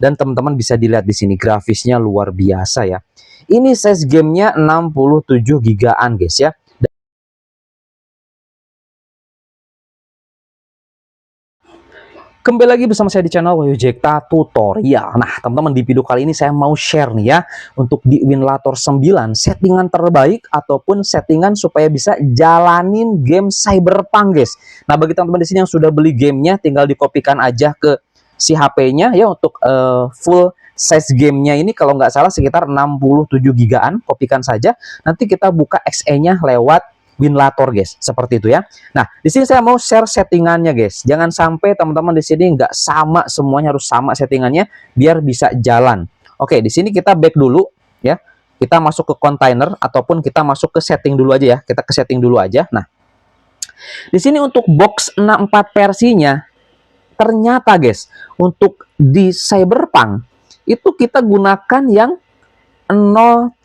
Dan teman-teman bisa dilihat di sini grafisnya luar biasa ya. Ini size gamenya 67 gigaan guys ya. Kembali lagi bersama saya di channel Wahyu Jekta Tutorial. Nah, teman-teman, di video kali ini saya mau share nih ya, untuk di Winlator 9 settingan terbaik ataupun settingan supaya bisa jalanin game Cyberpunk, guys. Nah, bagi teman-teman di sini yang sudah beli gamenya, tinggal dikopikan aja ke si HP-nya ya, untuk full size gamenya ini kalau nggak salah sekitar 67 gigaan, kopikan saja. Nanti kita buka XE-nya lewat Winlator, guys, seperti itu ya. Nah, di sini saya mau share settingannya, guys. Jangan sampai teman-teman di sini nggak sama semuanya, harus sama settingannya biar bisa jalan. Oke, di sini kita back dulu ya. Kita masuk ke container ataupun kita masuk ke setting dulu aja ya. Kita ke setting dulu aja. Nah, di sini untuk box 64 versinya ternyata, guys, untuk di Cyberpunk itu kita gunakan yang 030.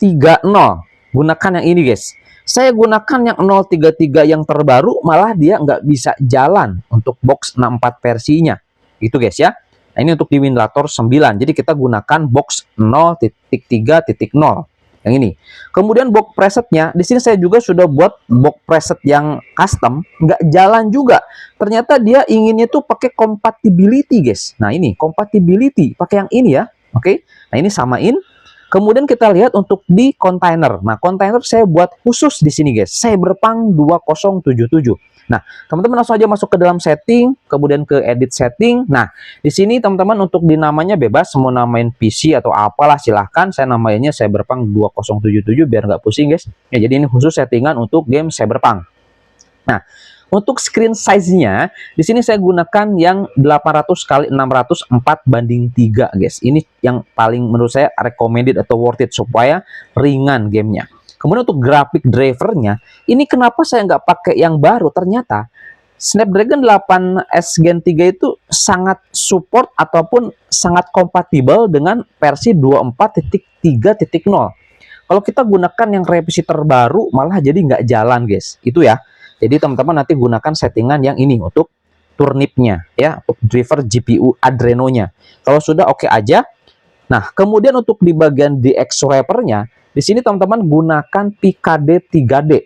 Gunakan yang ini, guys. Saya gunakan yang 033 yang terbaru, malah dia nggak bisa jalan untuk box 64 versinya. Itu, guys ya. Nah, ini untuk di Winlator 9. Jadi kita gunakan box 0.3.0 yang ini. Kemudian box presetnya, di sini saya juga sudah buat box preset yang custom, nggak jalan juga. Ternyata dia inginnya tuh pakai compatibility, guys. Nah, ini compatibility, pakai yang ini ya. Oke. Nah, ini samain. Kemudian kita lihat untuk di container. Nah, container saya buat khusus di sini, guys. Cyberpunk 2077. Nah, teman-teman langsung aja masuk ke dalam setting, kemudian ke edit setting. Nah, di sini teman-teman untuk dinamanya bebas, mau namain PC atau apalah silahkan. Saya namanya Cyberpunk 2077 biar nggak pusing, guys. Ya, jadi ini khusus settingan untuk game Cyberpunk. Nah, untuk screen size-nya, di sini saya gunakan yang 800 kali 604/3, guys. Ini yang paling menurut saya recommended atau worth it supaya ringan gamenya. Kemudian untuk grafik drivernya, ini kenapa saya nggak pakai yang baru? Ternyata Snapdragon 8S Gen 3 itu sangat support ataupun sangat kompatibel dengan versi 24.3.0. Kalau kita gunakan yang revisi terbaru, malah jadi nggak jalan, guys. Itu ya. Jadi teman-teman nanti gunakan settingan yang ini untuk turnipnya ya, untuk driver GPU Adreno-nya. Kalau sudah oke aja. Nah, kemudian untuk di bagian DX wrapper-nya, di sini teman-teman gunakan PKD 3D.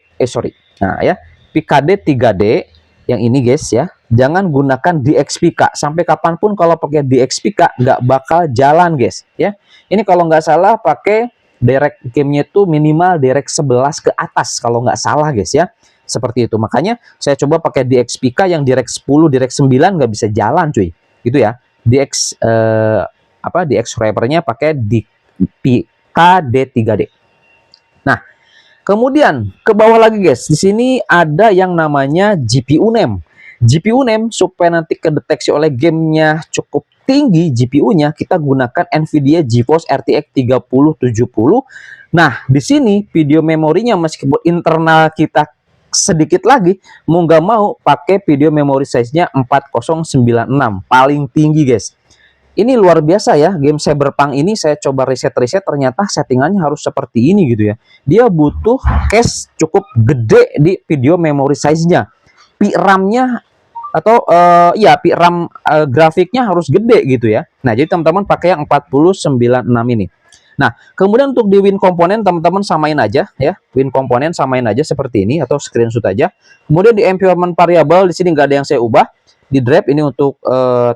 Nah, ya, PKD 3D yang ini, guys ya. Jangan gunakan DXPK. Sampai kapanpun kalau pakai DXPK nggak bakal jalan, guys ya. Ini kalau nggak salah pakai direct game-nya itu minimal direct 11 ke atas kalau nggak salah, guys ya. Seperti itu. Makanya saya coba pakai DXPK yang direct 10, direct 9 nggak bisa jalan, cuy. Gitu ya. DX wrapper-nya pakai di PKD3D. Nah, kemudian ke bawah lagi, guys. Di sini ada yang namanya GPU name. GPU name supaya nanti kedeteksi oleh gamenya cukup tinggi GPU-nya, kita gunakan Nvidia GeForce RTX 3070. Nah, di sini video memorinya meskipun internal kita sedikit lagi, mau nggak mau pakai video memory size-nya 4096, paling tinggi, guys. Ini luar biasa ya, game Cyberpunk ini saya coba riset-riset, ternyata settingannya harus seperti ini gitu ya. Dia butuh cache cukup gede di video memory size-nya. VRAM-nya atau VRAM grafiknya harus gede gitu ya. Nah, jadi teman-teman pakai yang 4096 ini. Nah, kemudian untuk di win komponen teman-teman samain aja ya. Win komponen samain aja seperti ini atau screenshot aja. Kemudian di environment variable di sini nggak ada yang saya ubah. Di drive ini untuk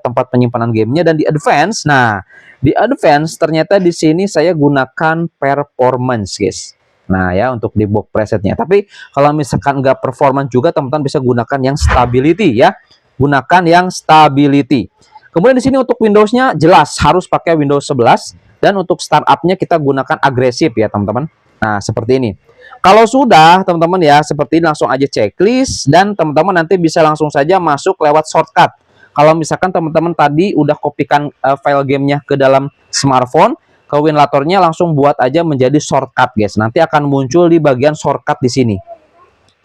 tempat penyimpanan gamenya, dan di advance. Nah, di advance ternyata di sini saya gunakan performance, guys. Nah, ya untuk di box presetnya. Tapi kalau misalkan nggak performance juga, teman-teman bisa gunakan yang stability ya. Gunakan yang stability. Kemudian di sini untuk Windows-nya jelas harus pakai Windows 11. Dan untuk startup-nya kita gunakan agresif ya, teman-teman. Nah, seperti ini. Kalau sudah, teman-teman ya, seperti ini langsung aja checklist. Dan teman-teman nanti bisa langsung saja masuk lewat shortcut. Kalau misalkan teman-teman tadi udah kopikan file gamenya ke dalam smartphone, ke Winlator-nya langsung buat aja menjadi shortcut, guys. Nanti akan muncul di bagian shortcut di sini.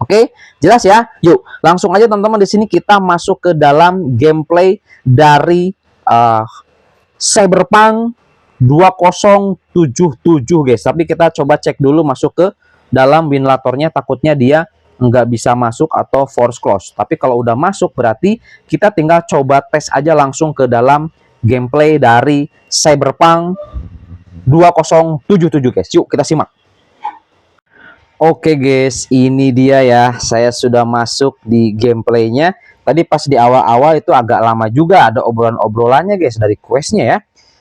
Oke, jelas ya? Yuk, langsung aja teman-teman di sini kita masuk ke dalam gameplay dari Cyberpunk 2077, guys. Tapi kita coba cek dulu masuk ke dalam Winlator-nya, takutnya dia nggak bisa masuk atau force close. Tapi kalau udah masuk berarti kita tinggal coba tes aja langsung ke dalam gameplay dari Cyberpunk 2077 guys. Yuk kita simak. Oke guys, ini dia ya. Saya sudah masuk di gameplaynya. Tadi pas di awal-awal itu agak lama juga, ada obrolan-obrolannya guys dari questnya ya.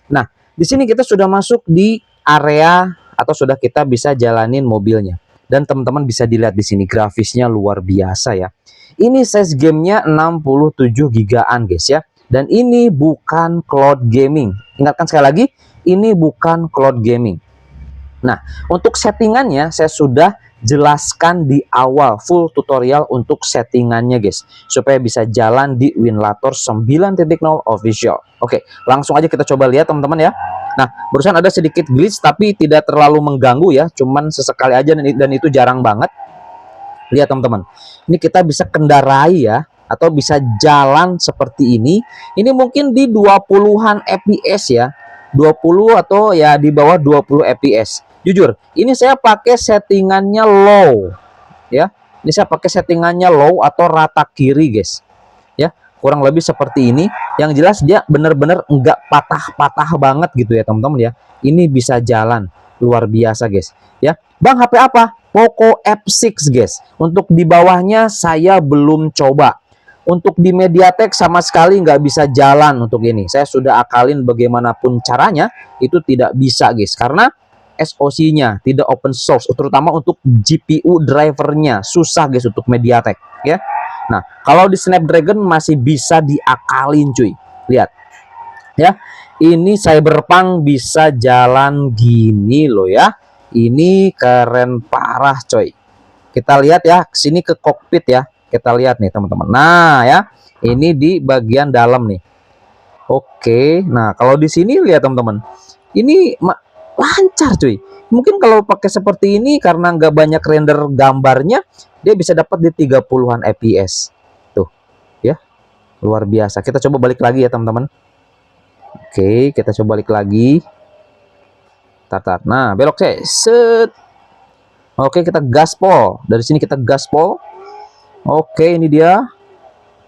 Nah, di sini kita sudah masuk di area atau sudah kita bisa jalanin mobilnya. Dan teman-teman bisa dilihat di sini grafisnya luar biasa ya. Ini size gamenya 67 gigaan guys ya. Dan ini bukan cloud gaming. Ingatkan sekali lagi, ini bukan cloud gaming. Nah, untuk settingannya saya sudah jelaskan di awal full tutorial untuk settingannya guys, supaya bisa jalan di Winlator 9.0 official. Oke, langsung aja kita coba lihat teman-teman ya. Nah, barusan ada sedikit glitch tapi tidak terlalu mengganggu ya, cuman sesekali aja dan itu jarang banget. Lihat teman-teman, ini kita bisa kendarai ya, atau bisa jalan seperti ini. Ini mungkin di 20-an fps ya, 20 atau ya di bawah 20 fps. Jujur, ini saya pakai settingannya low ya. Ini saya pakai settingannya low atau rata kiri guys. Ya, kurang lebih seperti ini. Yang jelas dia bener-bener enggak patah-patah banget gitu ya teman-teman ya. Ini bisa jalan luar biasa guys. Ya, Bang, HP apa? Poco F6 guys. Untuk di bawahnya saya belum coba. Untuk di MediaTek sama sekali nggak bisa jalan untuk ini. Saya sudah akalin bagaimanapun caranya itu tidak bisa guys, karena SoC-nya tidak open source, terutama untuk GPU drivernya susah guys untuk MediaTek ya. Nah, kalau di Snapdragon masih bisa diakalin cuy. Lihat ya, ini Cyberpunk bisa jalan gini loh ya. Ini keren parah coy. Kita lihat ya, sini ke kokpit ya. Kita lihat nih teman-teman. Nah ya, ini di bagian dalam nih. Oke, nah kalau di sini lihat teman-teman, ini lancar cuy. Mungkin kalau pakai seperti ini karena nggak banyak render gambarnya, dia bisa dapat di 30-an fps. Tuh, ya. Luar biasa. Kita coba balik lagi ya, teman-teman. Oke, kita coba balik lagi. Tar. Nah, belok saya. Set. Oke, kita gaspol. Dari sini kita gaspol. Oke, ini dia.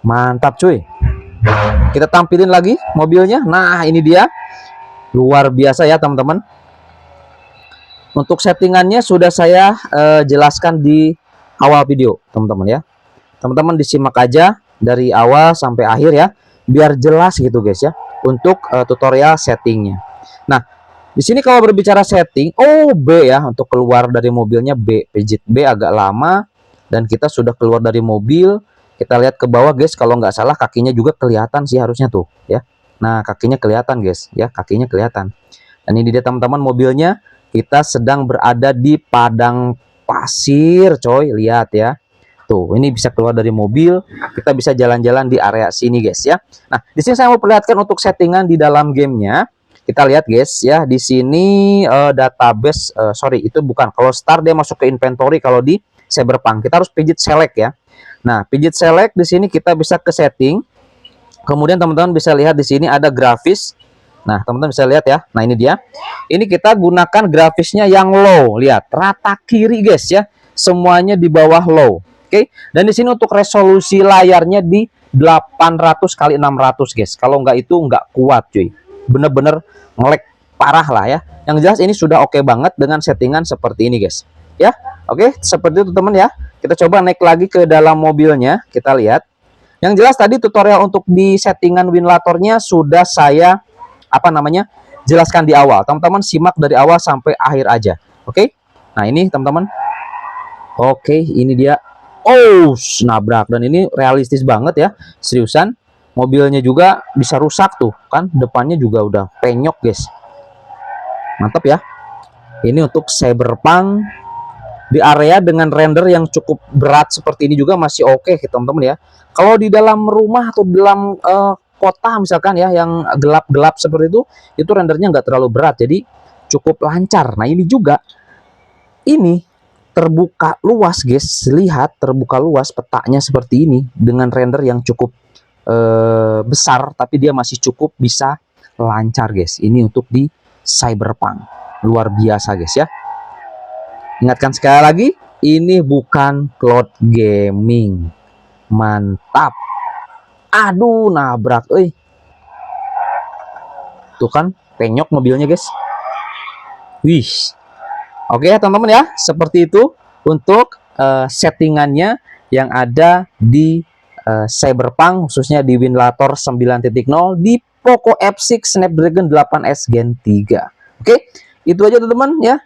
Mantap cuy. Kita tampilin lagi mobilnya. Nah, ini dia. Luar biasa ya, teman-teman. Untuk settingannya sudah saya jelaskan di awal video, teman-teman ya. Teman-teman disimak aja dari awal sampai akhir ya, biar jelas gitu guys ya. Untuk tutorial settingnya. Nah, di sini kalau berbicara setting, B ya, untuk keluar dari mobilnya B, pijit B agak lama dan kita sudah keluar dari mobil. Kita lihat ke bawah guys, kalau nggak salah kakinya juga kelihatan sih harusnya tuh ya. Nah, kakinya kelihatan guys ya, kakinya kelihatan. Dan ini dia teman-teman mobilnya. Kita sedang berada di padang pasir coy, lihat ya. Tuh, ini bisa keluar dari mobil, kita bisa jalan-jalan di area sini guys ya. Nah, di sini saya mau perlihatkan untuk settingan di dalam gamenya. Kita lihat guys ya, di sini database, sorry itu bukan. Kalau start dia masuk ke inventory kalau di Cyberpunk. Kita harus pijit select ya. Nah, pijit select di sini kita bisa ke setting. Kemudian teman-teman bisa lihat di sini ada grafis. Nah, teman-teman bisa lihat ya. Nah, ini dia. Ini kita gunakan grafisnya yang low. Lihat, rata kiri guys ya. Semuanya di bawah low. Oke. Dan di sini untuk resolusi layarnya di 800 kali 600 guys. Kalau nggak itu nggak kuat cuy. Bener-bener nge-lag parah lah ya. Yang jelas ini sudah oke banget dengan settingan seperti ini guys. Ya. Oke, seperti itu teman ya. Kita coba naik lagi ke dalam mobilnya. Kita lihat. Yang jelas tadi tutorial untuk di settingan Winlatornya sudah saya jelaskan di awal. Teman-teman simak dari awal sampai akhir aja. Oke. Nah, ini teman-teman. Oke, ini dia. Nabrak, dan ini realistis banget ya. Seriusan. Mobilnya juga bisa rusak tuh, kan depannya juga udah penyok, guys. Mantap ya. Ini untuk Cyberpunk di area dengan render yang cukup berat seperti ini juga masih oke, teman-teman ya. Kalau di dalam rumah atau dalam kota misalkan ya yang gelap-gelap seperti itu rendernya nggak terlalu berat, jadi cukup lancar. Nah, ini juga ini terbuka luas guys, lihat terbuka luas petanya seperti ini dengan render yang cukup besar, tapi dia masih cukup bisa lancar guys. Ini untuk di Cyberpunk luar biasa guys ya. Ingatkan sekali lagi, ini bukan cloud gaming. Mantap. Aduh, nabrak, Tuh kan, penyok mobilnya guys. Wih. Oke teman-teman ya, seperti itu untuk settingannya yang ada di Cyberpunk, khususnya di Winlator 9.0 di Poco F6 Snapdragon 8S Gen 3. Oke, itu aja teman-teman ya.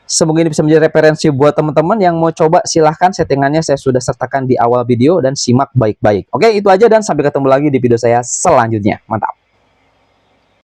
Semoga ini bisa menjadi referensi buat teman-teman yang mau coba. Silahkan, settingannya saya sudah sertakan di awal video dan simak baik-baik. Oke, itu aja dan sampai ketemu lagi di video saya selanjutnya. Mantap.